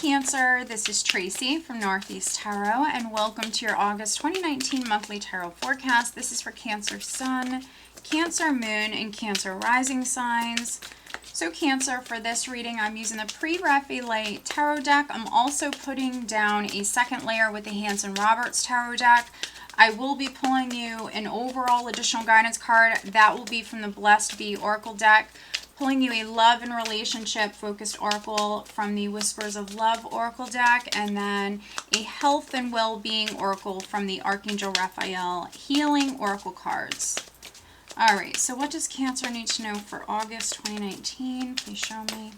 Cancer, this is Tracy from Northeast Tarot, and welcome to your August 2019 monthly tarot forecast. This is for Cancer Sun, Cancer Moon, and Cancer Rising signs. So Cancer, for this reading, I'm using the Pre-Raphaelite Tarot deck. I'm also putting down a second layer with the Hanson Roberts Tarot deck. I will be pulling you an overall additional guidance card. That will be from the Blessed Bee Oracle deck. Pulling you a love and relationship focused oracle from the Whispers of Love Oracle deck, and then a health and well-being oracle from the Archangel Raphael Healing Oracle cards. All right, so what does Cancer need to know for August 2019? Please show me.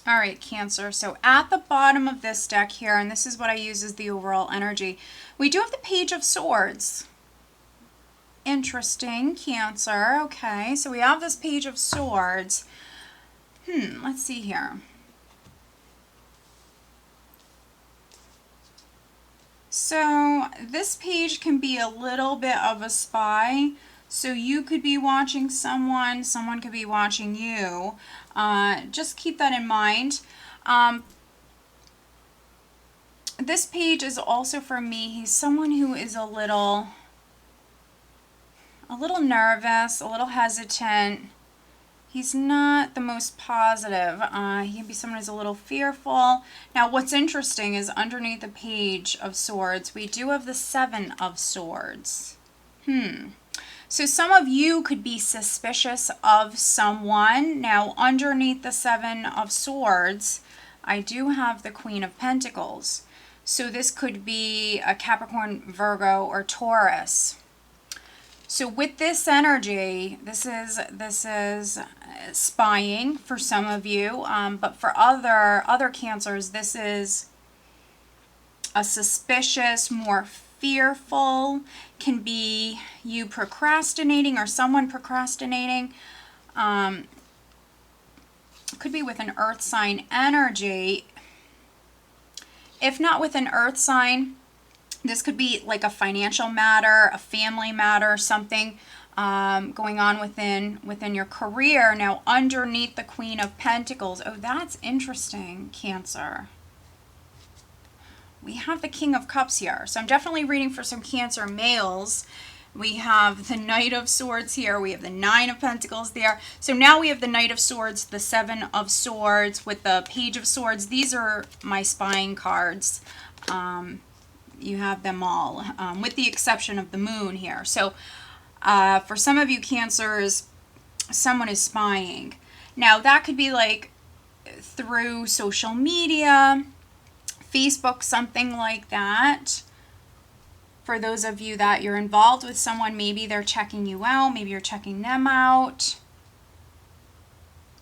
All right, Cancer, so at the bottom of this deck here, and this is what I use as the overall energy, we do have the Page of Swords. Interesting, Cancer. Okay, so we have this Page of Swords. Let's see here. So this page can be a little bit of a spy. So you could be watching someone, someone could be watching you. Just keep that in mind. This page is also for me. He's someone who is a little nervous, a little hesitant. He's not the most positive. He can be someone who's a little fearful. Now, what's interesting is underneath the Page of Swords, we do have the Seven of Swords. So some of you could be suspicious of someone. Now, underneath the Seven of Swords, I do have the Queen of Pentacles. So this could be a Capricorn, Virgo, or Taurus. So with this energy, this is spying for some of you, but for other Cancers, this is a suspicious, more fearful, can be you procrastinating or someone procrastinating. Could be with an earth sign energy. If not with an earth sign, this could be like a financial matter, a family matter, something going on within your career. Now, underneath the Queen of Pentacles, oh, that's interesting, Cancer. We have the King of Cups here. So I'm definitely reading for some Cancer males. We have the Knight of Swords here. We have the Nine of Pentacles there. So now we have the Knight of Swords, the Seven of Swords with the Page of Swords. These are my spying cards. You have them all, with the exception of the Moon here. So for some of you Cancers, someone is spying. Now that could be like through social media, Facebook, something like that. For those of you that you're involved with someone, maybe they're checking you out, maybe you're checking them out.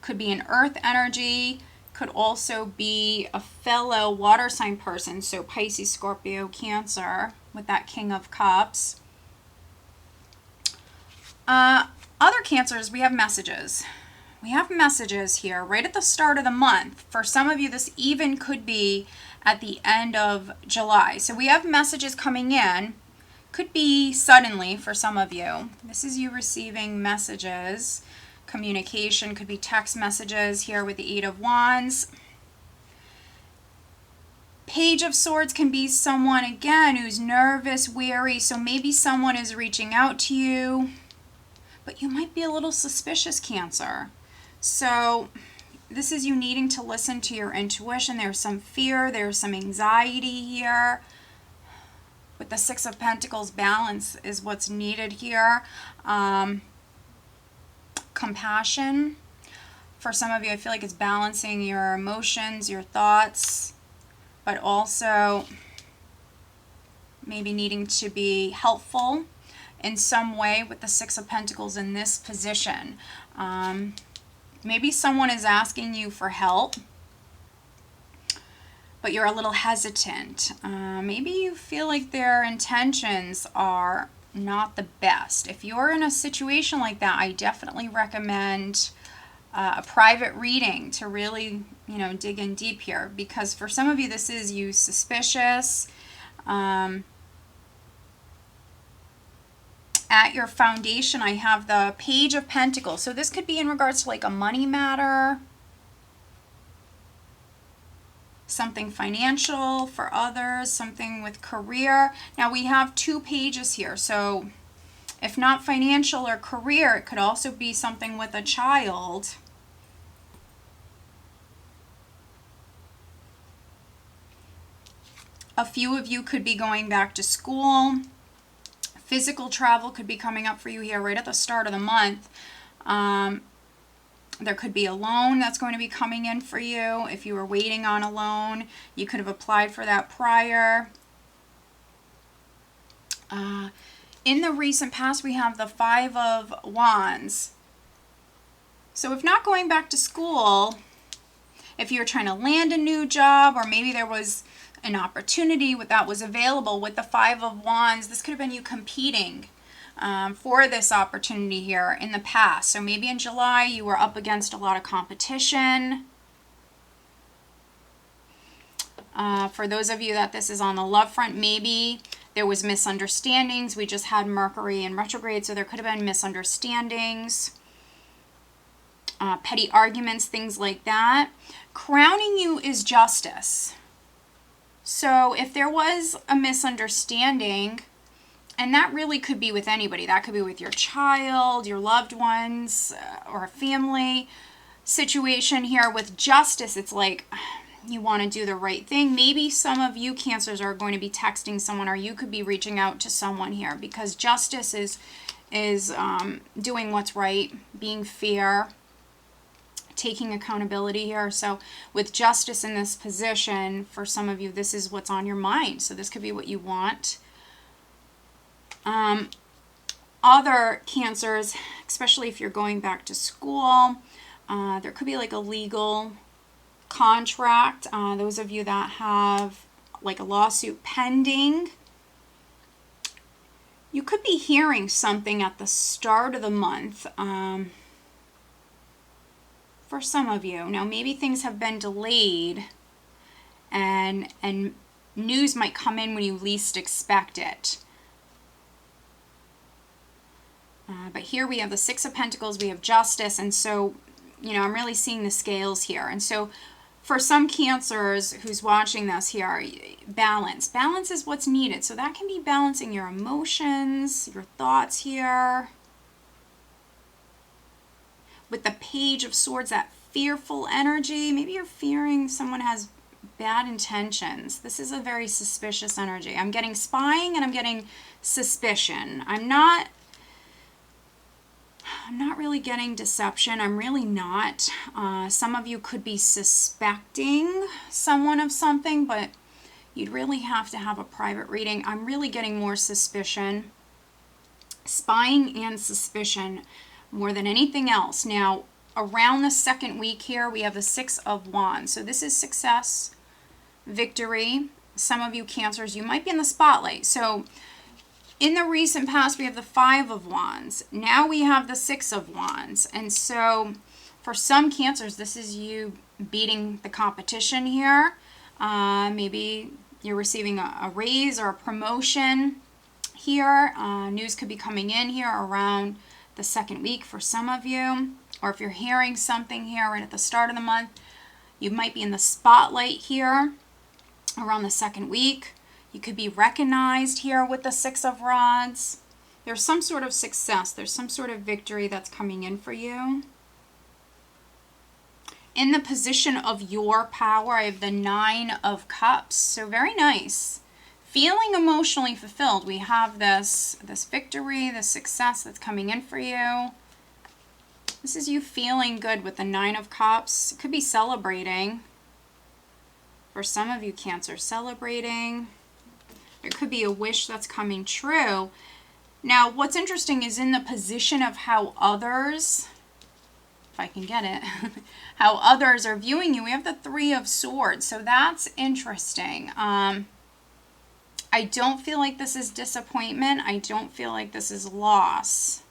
Could be an earth energy, could also be a fellow water sign person, so Pisces, Scorpio, Cancer, with that King of Cups. Other Cancers, we have messages. We have messages here right at the start of the month. For some of you, this even could be at the end of July. So we have messages coming in. Could be suddenly for some of you. This is you receiving messages. Communication could be text messages here with the Eight of Wands. Page of Swords can be someone, again, who's nervous, weary. So maybe someone is reaching out to you, but you might be a little suspicious, Cancer. So this is you needing to listen to your intuition. There's some fear, there's some anxiety here. With the Six of Pentacles, balance is what's needed here. Compassion. For some of you, I feel like it's balancing your emotions, your thoughts, but also maybe needing to be helpful in some way with the Six of Pentacles in this position. Maybe someone is asking you for help, but you're a little hesitant. Maybe you feel like their intentions are not the best. If you're in a situation like that, I definitely recommend a private reading to really, you know, dig in deep here, because for some of you this is you suspicious. At your foundation, I have the Page of Pentacles. So this could be in regards to like a money matter, something financial for others, something with career. Now we have two pages here. So if not financial or career, it could also be something with a child. A few of you could be going back to school. Physical travel could be coming up for you here right at the start of the month. There could be a loan that's going to be coming in for you. If you were waiting on a loan, you could have applied for that prior. In the recent past, we have the Five of Wands. So if not going back to school, if you're trying to land a new job, or maybe there was an opportunity that was available with the Five of Wands, this could have been you competing for this opportunity here in the past. So maybe in July you were up against a lot of competition. For those of you that this is on the love front, maybe there was misunderstandings. We just had Mercury in retrograde, so there could have been misunderstandings, petty arguments, things like that. Crowning you is Justice. So if there was a misunderstanding, and that really could be with anybody, that could be with your child, your loved ones, or a family situation here. With Justice, it's like you want to do the right thing. Maybe some of you Cancers are going to be texting someone, or you could be reaching out to someone here, because Justice is doing what's right, being fair, taking accountability here. So with Justice in this position, for some of you, this is what's on your mind. So this could be what you want. Other Cancers, especially if you're going back to school, there could be like a legal contract. Those of you that have like a lawsuit pending, you could be hearing something at the start of the month. For some of you. Now maybe things have been delayed, and news might come in when you least expect it. But here we have the Six of Pentacles, we have Justice, and so, you know, I'm really seeing the scales here. And so for some Cancers who's watching this here, balance. Balance is what's needed. So that can be balancing your emotions, your thoughts here. With the Page of Swords, that fearful energy. Maybe you're fearing someone has bad intentions. This is a very suspicious energy. I'm getting spying and I'm getting suspicion. I'm not really getting deception. I'm really not. Some of you could be suspecting someone of something, but you'd really have to have a private reading. I'm really getting more suspicion. Spying and suspicion more than anything else. Now, around the second week here, we have the Six of Wands. So this is success, victory. Some of you Cancers, you might be in the spotlight. So in the recent past, we have the Five of Wands. Now we have the Six of Wands. And so for some Cancers, this is you beating the competition here. Maybe you're receiving a raise or a promotion here. News could be coming in here around the second week for some of you. Or if you're hearing something here right at the start of the month, you might be in the spotlight here around the second week. You could be recognized here with the Six of Rods. There's some sort of success. There's some sort of victory that's coming in for you. In the position of your power, I have the Nine of Cups. So very nice. Feeling emotionally fulfilled. We have this victory, this success that's coming in for you. This is you feeling good with the Nine of Cups. It could be celebrating. For some of you Cancer, celebrating. There could be a wish that's coming true. Now, what's interesting is in the position of how others, if I can get it, how others are viewing you, we have the Three of Swords. So that's interesting. I don't feel like this is disappointment. I don't feel like this is loss.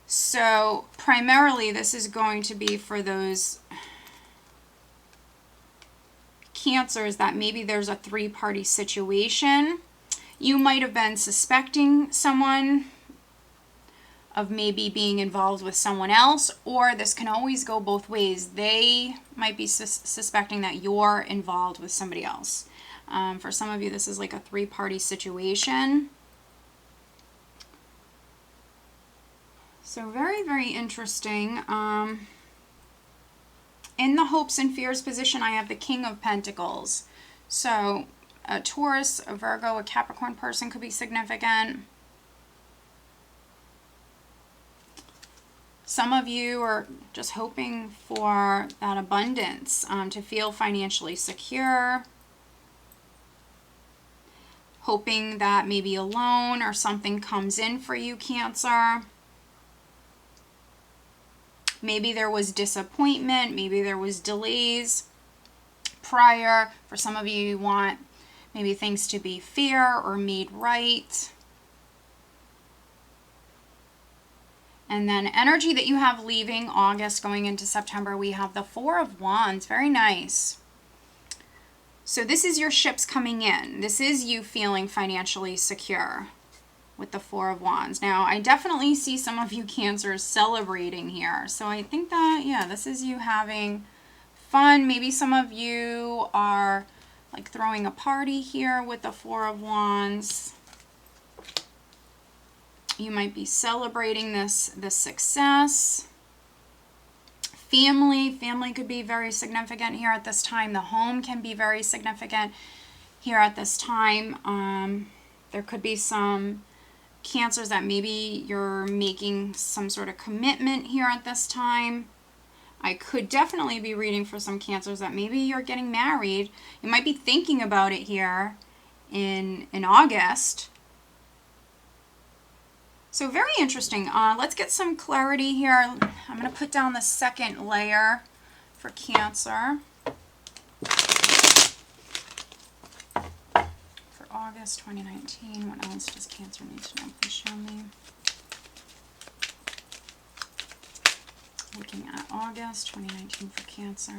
So primarily this is going to be for those Cancers that maybe there's a three-party situation. You might have been suspecting someone of maybe being involved with someone else, or this can always go both ways. They might be suspecting that you're involved with somebody else. For some of you, this is like a three-party situation. So very, very interesting. In the hopes and fears position, I have the King of Pentacles. So a Taurus, a Virgo, a Capricorn person could be significant. Some of you are just hoping for that abundance, to feel financially secure. Hoping that maybe a loan or something comes in for you, Cancer. Maybe there was disappointment, maybe there was delays prior. For some of you, you want maybe things to be fair or made right. And then energy that you have leaving August going into September, we have the Four of Wands. Very nice. So this is your ships coming in. This is you feeling financially secure with the Four of Wands. Now, I definitely see some of you Cancers celebrating here. So I think that, yeah, this is you having fun. Maybe some of you are like throwing a party here with the Four of Wands. You might be celebrating this success. Family could be very significant here at this time. The home can be very significant here at this time. There could be some Cancers that maybe you're making some sort of commitment here at this time. I could definitely be reading for some Cancers that maybe you're getting married. You might be thinking about it here in August. So very interesting. Let's get some clarity here. I'm going to put down the second layer for Cancer. For August 2019, what else does Cancer need to know? Please show me. Looking at August 2019 for Cancer.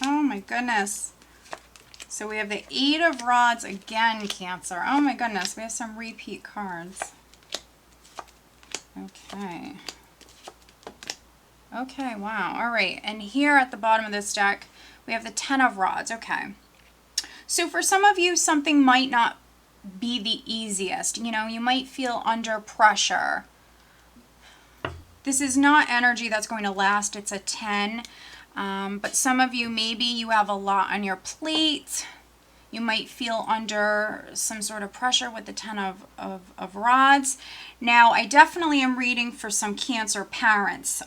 Oh my goodness. So we have the Eight of Rods again, Cancer. Oh my goodness, we have some repeat cards. Okay. Okay, wow. All right, and here at the bottom of this deck, we have the Ten of Rods. Okay. So for some of you, something might not be the easiest. You know, you might feel under pressure. This is not energy that's going to last. It's a 10. But some of you, maybe you have a lot on your plate. You might feel under some sort of pressure with the Ten of Rods. Now, I definitely am reading for some Cancer parents.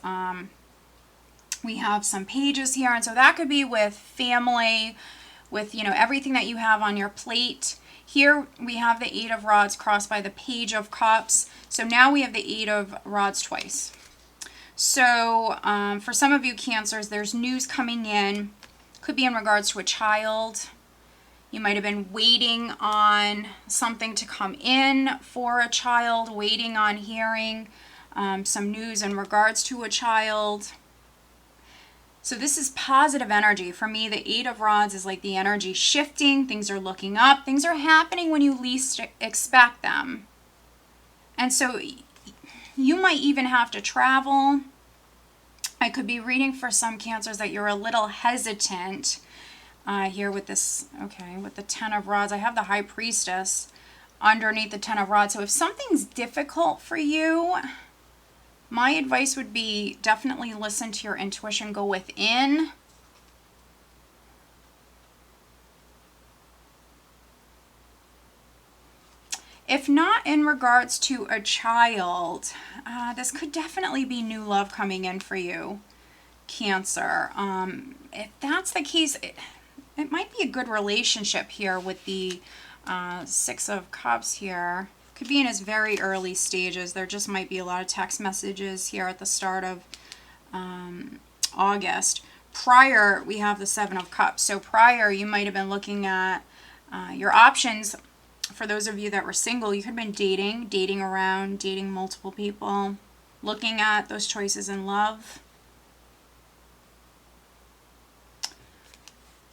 We have some pages here, and so that could be with family, with, you know, everything that you have on your plate. Here we have the Eight of Rods crossed by the Page of Cups. So now we have the Eight of Rods twice. So for some of you Cancers, there's news coming in. Could be in regards to a child. You might have been waiting on something to come in for a child, waiting on hearing some news in regards to a child. So this is positive energy. For me, the Eight of Rods is like the energy shifting. Things are looking up. Things are happening when you least expect them. And so you might even have to travel. I could be reading for some Cancers that you're a little hesitant here with this, okay, with the Ten of Rods. I have the High Priestess underneath the Ten of Rods. So if something's difficult for you, my advice would be definitely listen to your intuition, go within. If not in regards to a child, this could definitely be new love coming in for you, Cancer. If that's the case, it might be a good relationship here with the Six of Cups here. Could be in its very early stages. There just might be a lot of text messages here at the start of August. Prior, we have the Seven of Cups. So prior, you might have been looking at your options. For those of you that were single, you could have been dating around, dating multiple people, looking at those choices in love.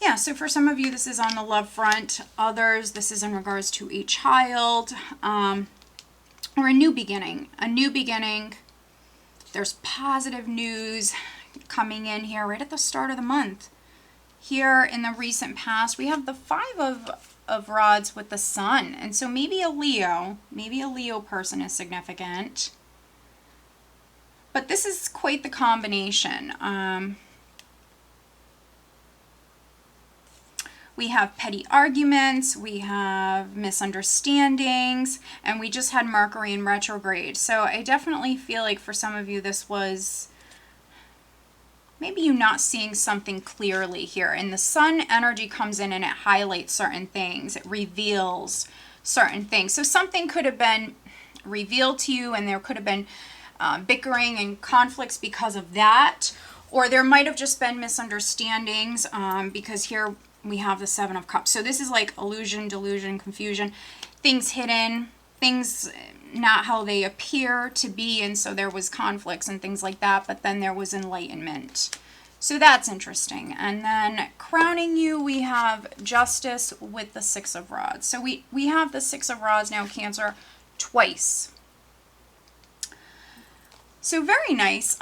Yeah, so for some of you, this is on the love front. Others, this is in regards to a child or a new beginning. A new beginning. There's positive news coming in here right at the start of the month. Here in the recent past, we have the Five of Rods with the Sun. And so maybe a Leo person is significant. But this is quite the combination. We have petty arguments, we have misunderstandings, and we just had Mercury in retrograde. So I definitely feel like for some of you, this was maybe you not seeing something clearly here. And the Sun energy comes in and it highlights certain things. It reveals certain things. So something could have been revealed to you and there could have been bickering and conflicts because of that. Or there might have just been misunderstandings because here we have the Seven of Cups. So this is like illusion, delusion, confusion, things hidden, things not how they appear to be, and so there was conflicts and things like that, but then there was enlightenment. So that's interesting. And then crowning you, we have Justice with the Six of Rods. So we have the Six of Rods now, Cancer, twice. So very nice.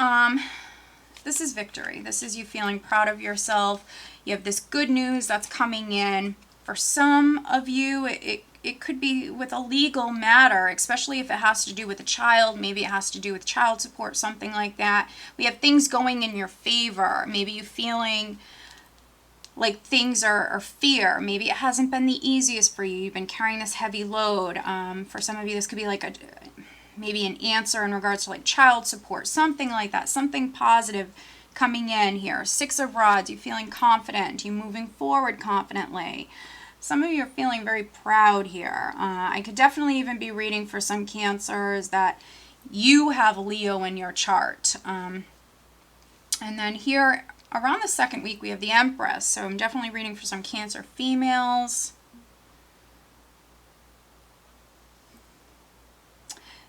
This is victory. This is you feeling proud of yourself. You have this good news that's coming in. For some of you, it could be with a legal matter, especially if it has to do with a child. Maybe it has to do with child support, something like that. We have things going in your favor. Maybe you feeling like things are fear. Maybe it hasn't been the easiest for you. You've been carrying this heavy load. For some of you, this could be like maybe an answer in regards to like child support, something like that, something positive coming in here. Six of Rods, you feeling confident, you moving forward confidently. Some of you are feeling very proud here. I could definitely even be reading for some Cancers that you have Leo in your chart. And then here around the second week, we have the Empress. So I'm definitely reading for some Cancer females.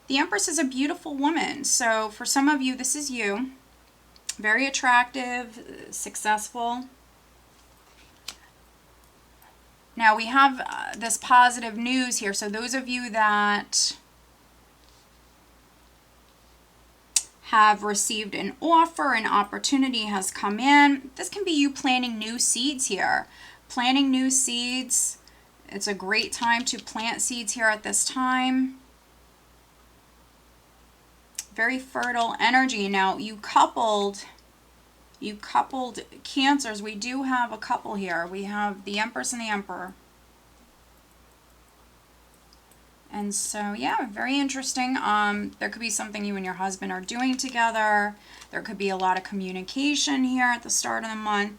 The Empress is a beautiful woman. So for some of you, this is you. Very attractive, successful. Now we have this positive news here. So those of you that have received an offer, an opportunity has come in. This can be you planting new seeds here. Planting new seeds. It's a great time to plant seeds here at this time. Very fertile energy. Now you coupled Cancers. We do have a couple here. We have the Empress and the Emperor. And so, yeah, very interesting. There could be something you and your husband are doing together. There could be a lot of communication here at the start of the month.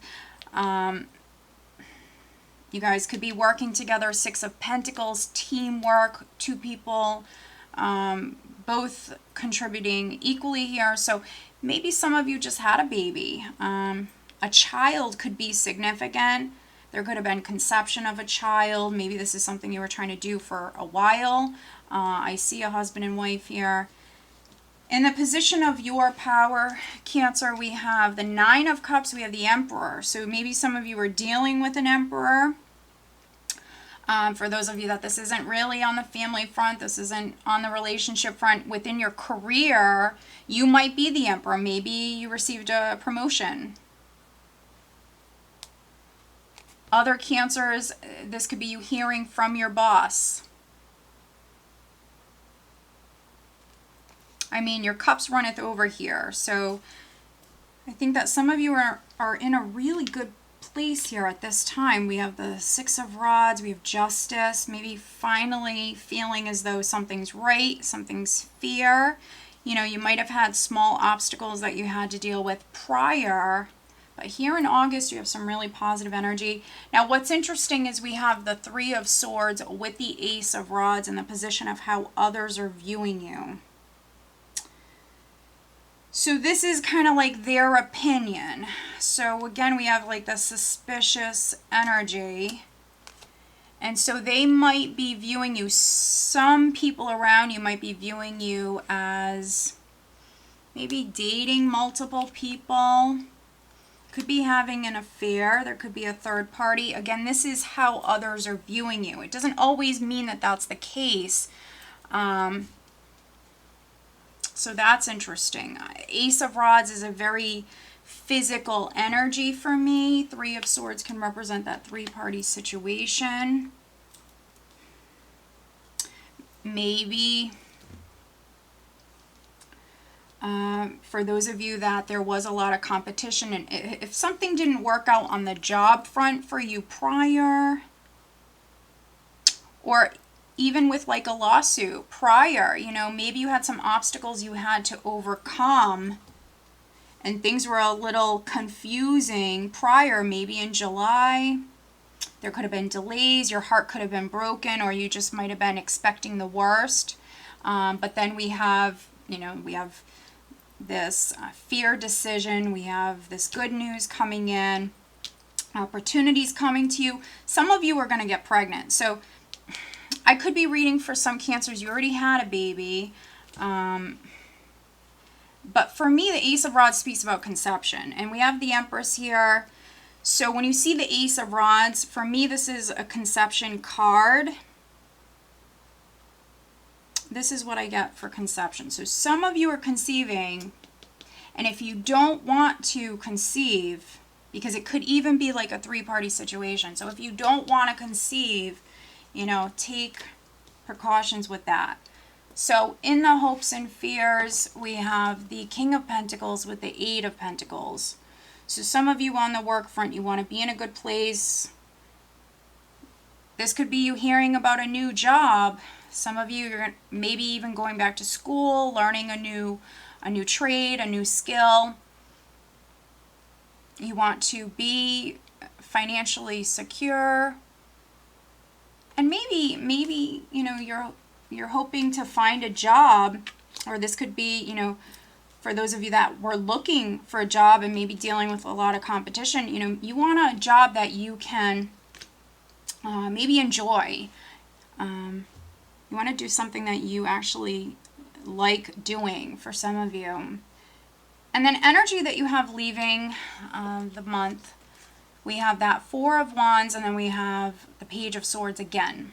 You guys could be working together. Six of Pentacles, teamwork, two people, both contributing equally here. So maybe some of you just had a baby. A child could be significant. There could have been conception of a child. Maybe this is something you were trying to do for a while. I see a husband and wife here. In the position of your power, Cancer, we have the Nine of Cups. We have the Emperor. So maybe some of you are dealing with an Emperor. For those of you that this isn't really on the family front, this isn't on the relationship front, within your career, you might be the Emperor. Maybe you received a promotion. Other Cancers, this could be you hearing from your boss. I mean, your cups runneth over here. So I think that some of you are in a really good place here at this time. We have the Six of Rods, we have Justice, maybe finally feeling as though something's right, something's fair. You know, you might have had small obstacles that you had to deal with prior, but here in August you have some really positive energy. Now what's interesting is we have the Three of Swords with the Ace of Rods in the position of how others are viewing you. So this is kind of like their opinion. So again, we have like the suspicious energy. And so they might be viewing you, some people around you might be viewing you as maybe dating multiple people. Could be having an affair. There could be a third party. Again, this is how others are viewing you. It doesn't always mean that that's the case. So that's interesting. Ace of Rods is a very physical energy for me. Three of Swords can represent that three-party situation. Maybe for those of you that there was a lot of competition, and if something didn't work out on the job front for you prior, or even with like a lawsuit prior, you know, maybe you had some obstacles you had to overcome and things were a little confusing prior, maybe in July. There could have been delays, your heart could have been broken, or you just might have been expecting the worst. But then we have, you know, we have this fear decision, we have this good news coming in, opportunities coming to you. Some of you are going to get pregnant. So I could be reading for some Cancers, you already had a baby. But for me, the Ace of Rods speaks about conception. And we have the Empress here. So when you see the Ace of Rods, for me, this is a conception card. This is what I get for conception. So some of you are conceiving. And if you don't want to conceive, because it could even be like a three-party situation. So if you don't want to conceive, you know, take precautions with that. So in the hopes and fears, we have the King of Pentacles with the Eight of Pentacles. So some of you on the work front, you want to be in a good place. This could be you hearing about a new job. Some of you are maybe even going back to school, learning a new trade, a new skill. You want to be financially secure. And maybe you know, you're hoping to find a job, or this could be, you know, for those of you that were looking for a job and maybe dealing with a lot of competition, you know, you want a job that you can maybe enjoy. You want to do something that you actually like doing, for some of you. And then energy that you have leaving the month. We have that Four of Wands, and then we have the Page of Swords again.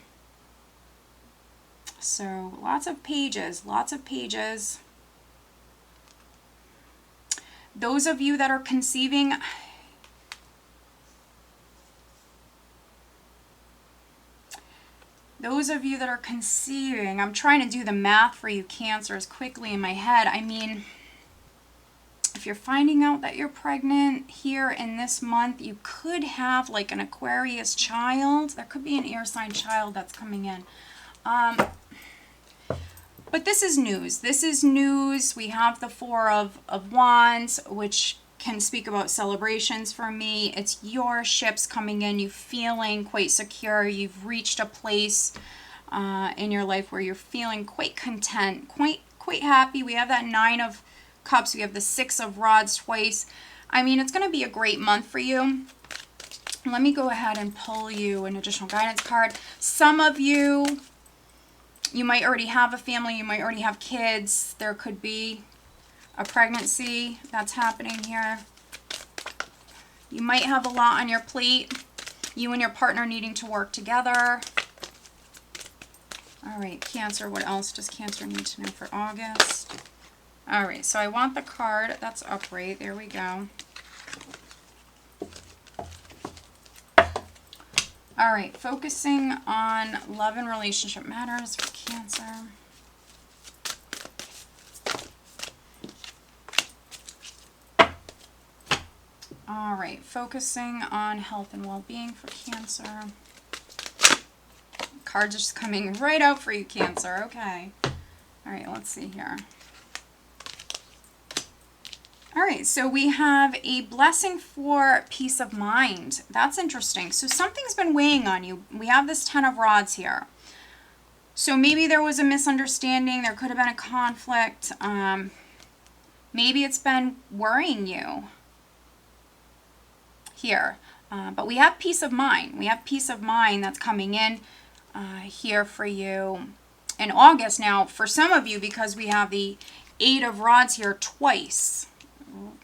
So lots of pages, lots of pages. Those of you that are conceiving, I'm trying to do the math for you Cancers quickly in my head. I mean, if you're finding out that you're pregnant here in this month, you could have like an Aquarius child. There could be an air sign child that's coming in. But this is news. This is news. We have the Four of Wands, which can speak about celebrations for me. It's your ships coming in. You feeling quite secure. You've reached a place in your life where you're feeling quite content, quite happy. We have that Nine of Cups. We have the Six of Rods twice. I mean, it's going to be a great month for you. Let me go ahead and pull you an additional guidance card. Some of you, you might already have a family. You might already have kids. There could be a pregnancy that's happening here. You might have a lot on your plate. You and your partner needing to work together. All right, Cancer, what else does Cancer need to know for August? All right, so I want the card that's upright. There we go. All right, focusing on love and relationship matters for Cancer. All right, focusing on health and well-being for Cancer. Cards are just coming right out for you, Cancer. Okay. All right, let's see here. All right, so we have a blessing for peace of mind. That's interesting. So something's been weighing on you. We have this 10 of Rods here. So maybe there was a misunderstanding. There could have been a conflict. Maybe it's been worrying you here. But we have peace of mind. We have peace of mind that's coming in here for you in August. Now, for some of you, because we have the 8 of Rods here twice,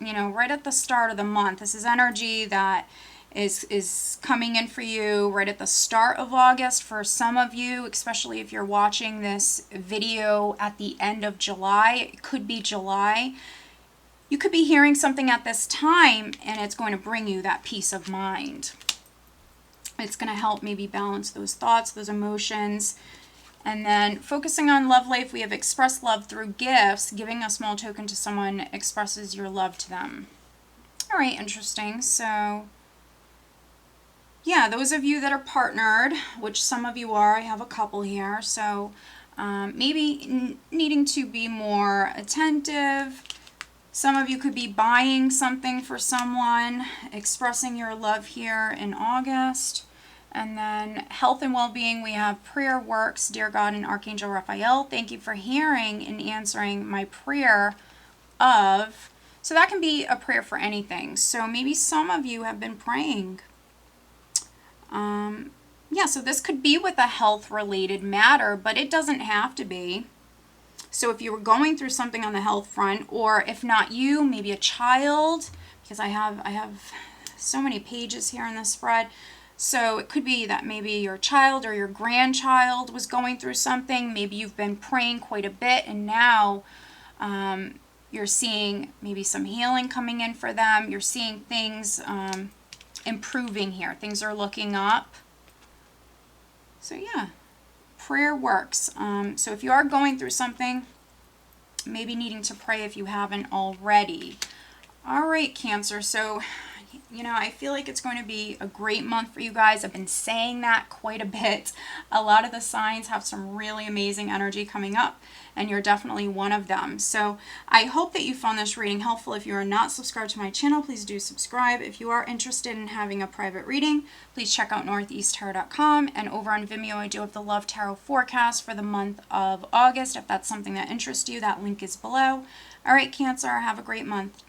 you know, right at the start of the month. This is energy that is coming in for you right at the start of August. For some of you, especially if you're watching this video at the end of July, it could be July. You could be hearing something at this time, and it's going to bring you that peace of mind. It's going to help maybe balance those thoughts, those emotions. And then focusing on love life, we have express love through gifts. Giving a small token to someone expresses your love to them. All right, interesting. So, yeah, those of you that are partnered, which some of you are, I have a couple here. So maybe needing to be more attentive. Some of you could be buying something for someone, expressing your love here in August. And then health and well-being, we have prayer works. Dear God and Archangel Raphael, thank you for hearing and answering my prayer of. So that can be a prayer for anything. So maybe some of you have been praying. Yeah, so this could be with a health-related matter, but it doesn't have to be. So if you were going through something on the health front, or if not you, maybe a child, because I have so many pages here in this spread. So it could be that maybe your child or your grandchild was going through something. Maybe you've been praying quite a bit, and now you're seeing maybe some healing coming in for them. You're seeing things improving here. Things are looking up. So yeah, prayer works. So if you are going through something, maybe needing to pray if you haven't already. All right, Cancer. So, you know, I feel like it's going to be a great month for you guys. I've been saying that quite a bit. A lot of the signs have some really amazing energy coming up, and you're definitely one of them. So I hope that you found this reading helpful. If you are not subscribed to my channel, please do subscribe. If you are interested in having a private reading, please check out northeasttarot.com. And over on Vimeo, I do have the Love Tarot forecast for the month of August. If that's something that interests you, that link is below. All right, Cancer, have a great month.